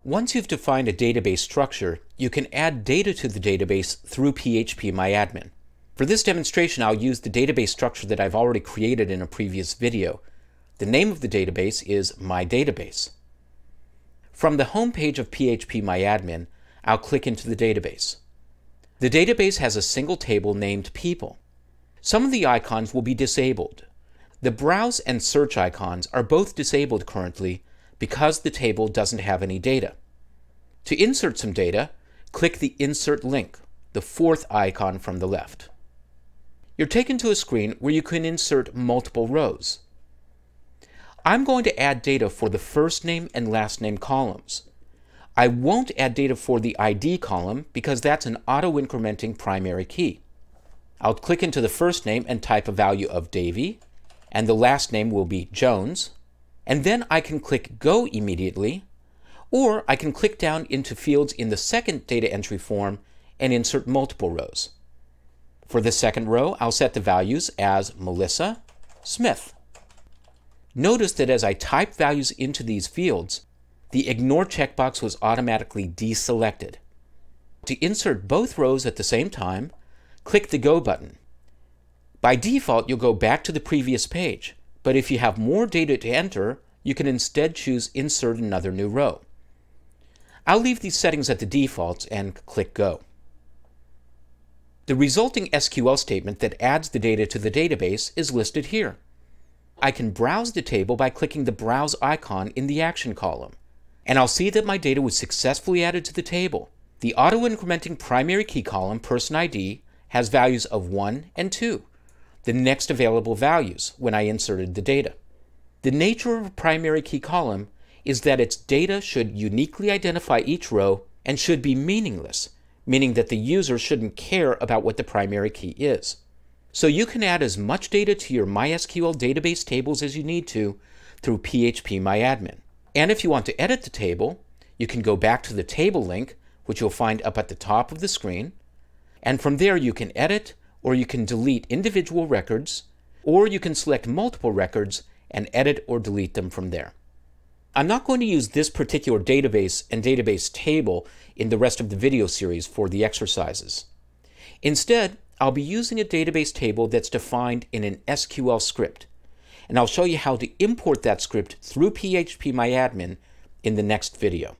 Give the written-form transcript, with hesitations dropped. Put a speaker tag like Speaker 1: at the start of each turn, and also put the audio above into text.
Speaker 1: Once you've defined a database structure, you can add data to the database through phpMyAdmin. For this demonstration, I'll use the database structure that I've already created in a previous video. The name of the database is MyDatabase. From the home page of phpMyAdmin, I'll click into the database. The database has a single table named People. Some of the icons will be disabled. The Browse and Search icons are both disabled currently because the table doesn't have any data. To insert some data, click the Insert link, the fourth icon from the left. You're taken to a screen where you can insert multiple rows. I'm going to add data for the first name and last name columns. I won't add data for the ID column because that's an auto-incrementing primary key. I'll click into the first name and type a value of Davy, and the last name will be Jones, and then I can click Go immediately, or I can click down into fields in the second data entry form and insert multiple rows. For the second row, I'll set the values as Melissa, Smith. Notice that as I type values into these fields, the Ignore checkbox was automatically deselected. To insert both rows at the same time, click the Go button. By default, you'll go back to the previous page, but if you have more data to enter, you can instead choose Insert another new row. I'll leave these settings at the defaults and click Go. The resulting SQL statement that adds the data to the database is listed here. I can browse the table by clicking the Browse icon in the Action column, and I'll see that my data was successfully added to the table. The auto-incrementing primary key column, Person ID, has values of 1 and 2, the next available values when I inserted the data. The nature of a primary key column is that its data should uniquely identify each row and should be meaningless, meaning that the user shouldn't care about what the primary key is. So you can add as much data to your MySQL database tables as you need to through phpMyAdmin. And if you want to edit the table, you can go back to the table link, which you'll find up at the top of the screen, and from there you can edit or you can delete individual records, or you can select multiple records and edit or delete them from there. I'm not going to use this particular database and database table in the rest of the video series for the exercises. Instead, I'll be using a database table that's defined in an SQL script, and I'll show you how to import that script through phpMyAdmin in the next video.